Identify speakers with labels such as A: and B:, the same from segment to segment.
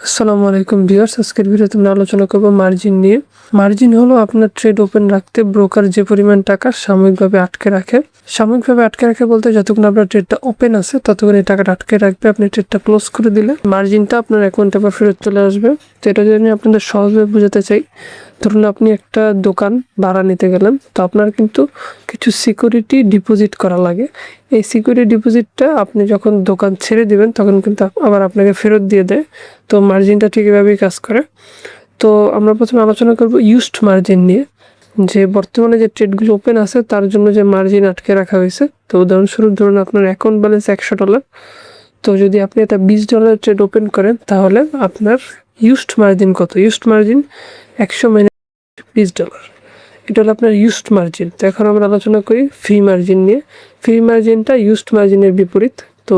A: আসসালামু আলাইকুম ভিউয়ার্স, আজকের ভিডিওতে আমরা আলোচনা করব মার্জিন নিয়ে। মার্জিন হলো আপনার ট্রেড ওপেন রাখতে ব্রোকার যে পরিমাণ টাকা সাময়িকভাবে আটকে রাখে। সাময়িকভাবে আটকে রাখে বলতে যতক্ষণ আপনার ট্রেডটা ওপেন আছে ততক্ষণ এই টাকাটা আটকে রাখবে। আপনি ট্রেডটা ক্লোজ করে দিলে মার্জিনটা আপনার অ্যাকাউন্টে আবার ফেরত চলে আসবে। তো এটা যদি আমি আপনাদের সহজভাবে বোঝাতে চাই, ধরুন আপনি একটা দোকান ভাড়া নিতে গেলেন, তো আপনার কিন্তু কিছু সিকিউরিটি ডিপোজিট করা লাগে। এই সিকিউরিটি ডিপোজিটটা আপনি যখন দোকান ছেড়ে দিবেন তখন কিন্তু আবার আপনাকে ফেরত দিয়ে দেয়। তো মার্জিনটা ঠিক এভাবেই কাজ করে। তো আমরা প্রথমে আলোচনা করব ইউজড মার্জিন নিয়ে, যে বর্তমানে যে ট্রেডগুলো ওপেন আছে তার জন্য যে মার্জিন আটকে রাখা হয়েছে। তো উদাহরণস্বরূপ ধরুন আপনার অ্যাকাউন্ট ব্যালেন্স $100, তো যদি আপনি এটা $20 ট্রেড ওপেন করেন তাহলে আপনার ইউজড মার্জিন কত? ইউজড মার্জিন 100 মাইনাস $20, এটা হলো আপনার ইউজড মার্জিন। তো এখন আমরা আলোচনা করি ফ্রি মার্জিন নিয়ে। ফ্রি মার্জিনটা ইউজড মার্জিনের বিপরীত। তো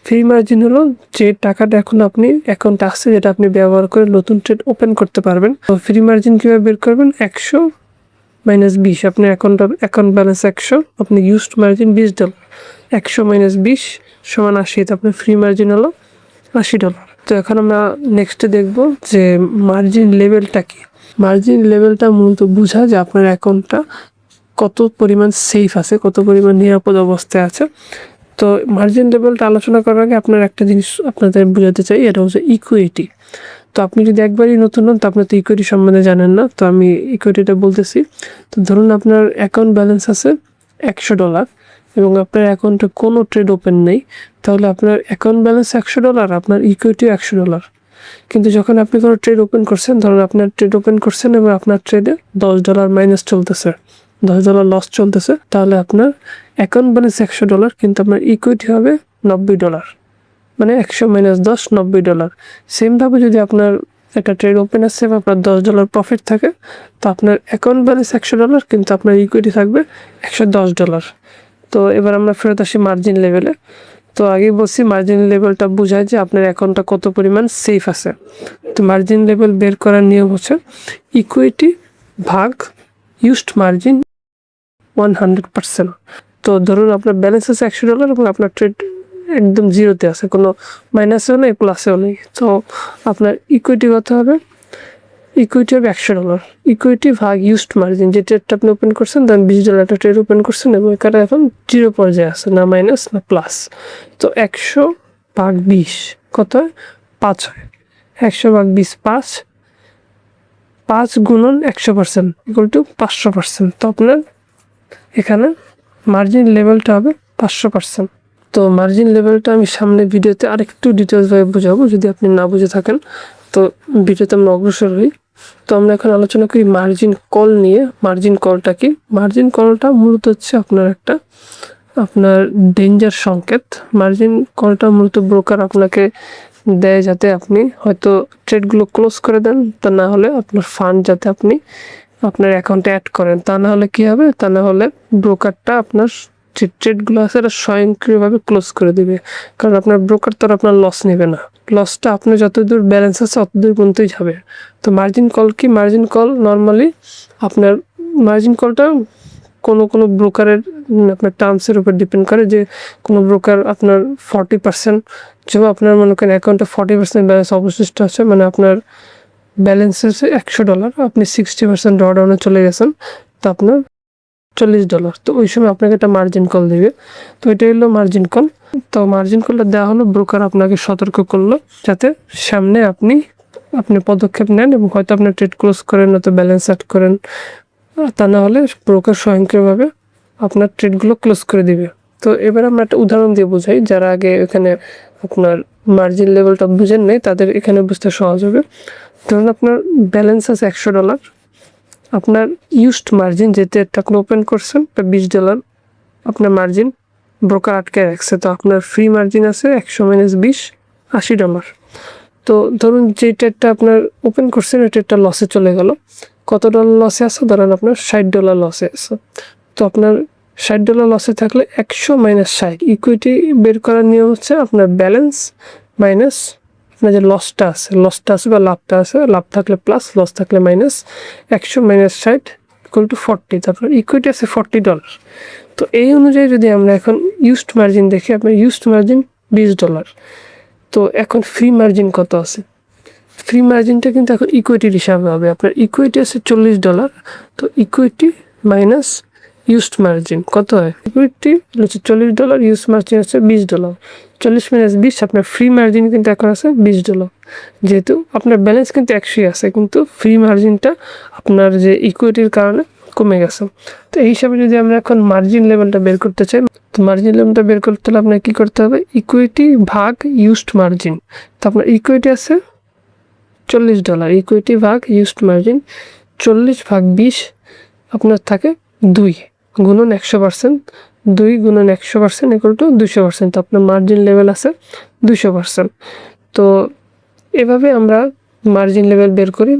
A: ফ্রি মার্জিন হলো যে টাকাটা এখন আপনি অ্যাকাউন্টে আসছে, যেটা আপনি ব্যবহার করে নতুন ট্রেড ওপেন করতে পারবেন। তো ফ্রি মার্জিন কীভাবে বের করবেন? 100 মাইনাস 20, আপনার অ্যাকাউন্ট ব্যালেন্স 100, আপনি ইউজড মার্জিন $20, 100 মাইনাস 20 সমান 80। তো আপনার ফ্রি মার্জিন হলো $80। তো এখন আমরা নেক্সটে দেখব যে মার্জিন লেভেলটা কি। মার্জিন লেভেলটা মূলত বোঝা যে আপনার অ্যাকাউন্টটা কত পরিমাণ সেফ আছে, কত পরিমাণ নিরাপদ অবস্থায় আছে। তো মার্জিন লেভেলটা আলোচনা করার আগে আপনার একটা জিনিস আপনাদের বোঝাতে চাই, এটা হচ্ছে ইকুইটি। তো আপনি যদি একবারই নতুন হন তো আপনি তো ইকুইটি সম্বন্ধে জানেন না, তো আমি ইকুইটিটা বলতেছি। তো ধরুন আপনার অ্যাকাউন্ট ব্যালেন্স আছে $100 এবং আপনার অ্যাকাউন্টে কোনো ট্রেড ওপেন নেই, তাহলে আপনার অ্যাকাউন্ট ব্যালেন্স $100, আপনার ইকুইটিও $100। কিন্তু যখন আপনি কোনো ট্রেড ওপেন করছেন, ধরুন আপনার ট্রেড ওপেন করছেন এবং আপনার ট্রেডে $10 মাইনাস চলতেছে, $10 লস চলতেছে, তাহলে আপনার অ্যাকাউন্ট ব্যালেন্স $100 কিন্তু আপনার ইকুইটি হবে $90, মানে 100 মাইনাস 10 $90। সেমভাবে যদি আপনার একটা ট্রেড ওপেন আছে এবং আপনার $10 প্রফিট থাকে, তো আপনার অ্যাকাউন্ট ব্যালেন্স $100 কিন্তু আপনার ইকুইটি থাকবে $110। তো এবার আমরা ফেরত আসি মার্জিন লেভেলে। তো আগেই বলছি মার্জিন লেভেলটা বোঝায় যে আপনার অ্যাকাউন্টটা কত পরিমাণ সেফ আছে। তো মার্জিন লেভেল বের করার নিয়ম হচ্ছে ইকুইটি ভাগ ইউজড মার্জিন 100%। তো ধরুন আপনার ব্যালেন্স আছে $100 এবং আপনার ট্রেড একদম জিরোতে আছে, কোনো মাইনাসেও নেই প্লাসেও নেই। তো আপনার ইকুইটি কত হবে? ইকুইটি হবে $100। ইকুইটি ভাগ ইউজড মার্জিন, যে ট্রেডটা আপনি ওপেন করছেন, দেন $20 একটা ট্রেড ওপেন করছেন এবং এখানে এখন জিরো পর্যায়ে আছে, না মাইনাস না প্লাস। তো 100 ভাগ 20 কত হয়? 5 হয়। 100 ভাগ 20 5, 5 গুণন 100% ইকুয়াল টু 500%। তো আপনার এখানে মার্জিন লেভেলটা হবে 500%। তো মার্জিন লেভেলটা আমি সামনে ভিডিওতে আরেকটু ডিটেলসভাবে বোঝাবো, যদি আপনি না বুঝে থাকেন তো ভিডিওতে আমরা অগ্রসর হই। তো আমরা এখন আলোচনা করি মার্জিন কল নিয়ে। মার্জিন কলটা কি? মার্জিন কলটা মূলত হচ্ছে আপনার ডেঞ্জার সংকেত। মার্জিন কলটা মূলত ব্রোকার আপনাকে দেয় যাতে আপনি হয়তো ট্রেডগুলো ক্লোজ করে দেন, তা না হলে আপনার ফান্ড যাতে আপনি আপনার অ্যাকাউন্টে অ্যাড করেন। তা না হলে কী হবে? তা না হলে ব্রোকারটা আপনার যে ট্রেডগুলো আছে এটা স্বয়ংক্রিয়ভাবে ক্লোজ করে দিবে, কারণ আপনার ব্রোকার তো আপনার লস নেবে না। লসটা আপনার যতদূর ব্যালেন্স আছে ততদূর পর্যন্তই যাবে। তো মার্জিন কল কি? মার্জিন কল নর্মালি আপনার মার্জিন কলটা কোনো ব্রোকারের আপনার টার্মসের উপর ডিপেন্ড করে, যে কোনো ব্রোকার আপনার 40% যেমন আপনার মনে করেন অ্যাকাউন্টে 40% ব্যালেন্স অবশিষ্ট আছে, মানে আপনার ব্যালেন্স আছে $100, আপনি 60% ড্রডাউনে চলে গেছেন, তো আপনার $40। তো ওই সময় আপনাকে একটা মার্জিন কল দেবে। তো এটাই হলো মার্জিন কল। তো মার্জিন কলটা দেওয়া হলো, ব্রোকার আপনাকে সতর্ক করলো যাতে সামনে আপনি পদক্ষেপ নেন এবং হয়তো আপনার ট্রেড ক্লোজ করেন, নয়তো ব্যালেন্স অ্যাড করেন। তা না হলে ব্রোকার স্বয়ংক্রিয়ভাবে আপনার ট্রেডগুলো ক্লোজ করে দিবে। তো এবার আমরা একটা উদাহরণ দিয়ে বোঝাই, যারা আগে এখানে আপনার মার্জিন লেভেলটা বুঝেন নাই তাদের এখানে বুঝতে সহজ হবে। ধরুন আপনার ব্যালেন্স আছে $100, আপনার ইউজড মার্জিন যে ট্রেডটা আপনি ওপেন করছেন $20 আপনার মার্জিন ব্রোকার আটকে রাখছে। তো আপনার ফ্রি মার্জিন আছে 100 মাইনাস 20 $80। তো ধরুন যে ট্রেডটা আপনার ওপেন করছেন ওই ট্রেডটা লসে চলে গেল। কত ডলার লসে আছে? ধরেন আপনার $60 লসে আছে। তো আপনার $60 লসে থাকলে 100 মাইনাস 60, ইকুইটি বের করার নিয়ম হচ্ছে আপনার ব্যালেন্স মাইনাস আপনার যে লসটা আছে বা লাভটা আছে, লাভ থাকলে প্লাস, লস থাকলে মাইনাস। 100 minus 60 equal to 40। তারপর ইকুইটি আছে $40। তো এই অনুযায়ী যদি আমরা এখন ইউজড মার্জিন দেখি, আপনার ইউজড মার্জিন $20। তো এখন ফ্রি মার্জিন কত আছে? ফ্রি মার্জিনটা কিন্তু এখন ইকুইটির হিসাবে হবে। আপনার ইকুইটি আছে $40, তো ইকুইটি মাইনাস ইউজড মার্জিন কত হয়? ইকুইটি হচ্ছে $40, ইউজ মার্জিন আছে $20, 40 মাইনাস 20, আপনার ফ্রি মার্জিন কিন্তু এখন আছে $20। যেহেতু আপনার ব্যালেন্স কিন্তু 100 আছে, কিন্তু ফ্রি মার্জিনটা আপনার যে ইকুইটির কারণে কমে গেছে। তো এই হিসাবে যদি আমরা এখন মার্জিন লেভেলটা বের করতে চাই, তো মার্জিন লেভেলটা বের করতে হলে আপনার কী করতে হবে? ইকুইটি ভাগ ইউজড মার্জিন। তো আপনার ইকুইটি আছে $40, ইকুইটি ভাগ ইউজড মার্জিন 40 ভাগ 20 আপনার থাকে 2 গুণন 100%, 2 গুণন 100% ইকুয়াল টু 200%। তো আপনার মার্জিন লেভেল আছে 200%। তো এভাবে আমরা মার্জিন লেভেল বের করি।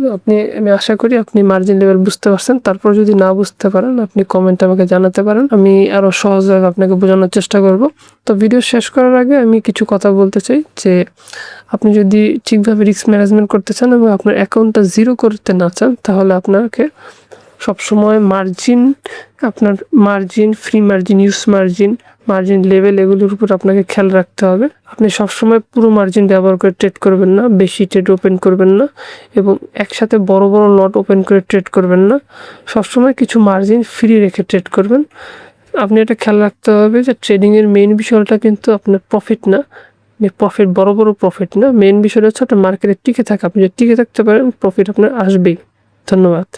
A: আমি আশা করি আপনি মার্জিন লেভেল বুঝতে পারছেন। তারপর যদি না বুঝতে পারেন আপনি কমেন্টে আমাকে জানাতে পারেন, আমি আরও সহজভাবে আপনাকে বোঝানোর চেষ্টা করব। তো ভিডিও শেষ করার আগে আমি কিছু কথা বলতে চাই যে আপনি যদি ঠিকভাবে রিস্ক ম্যানেজমেন্ট করতে চান এবং আপনার অ্যাকাউন্টটা জিরো করতে না চান, তাহলে আপনাকে সবসময় margin, free margin, use margin, margin level এগুলোর উপর আপনাকে খেয়াল রাখতে হবে। আপনি সবসময় পুরো মার্জিন ব্যবহার করে ট্রেড করবেন না, বেশি ট্রেড ওপেন করবেন না এবং একসাথে বড় বড় লট ওপেন করে ট্রেড করবেন না। সবসময় কিছু মার্জিন ফ্রি রেখে ট্রেড করবেন। আপনি এটা খেয়াল রাখতে হবে যে ট্রেডিংয়ের মেইন বিষয়টা কিন্তু আপনার প্রফিট না, বড় বড় প্রফিট না। মেইন বিষয়টা হচ্ছে আপনার মার্কেটে টিকে থাকা। আপনি যদি টিকে থাকতে পারেন প্রফিট আপনার আসবেই। ধন্যবাদ।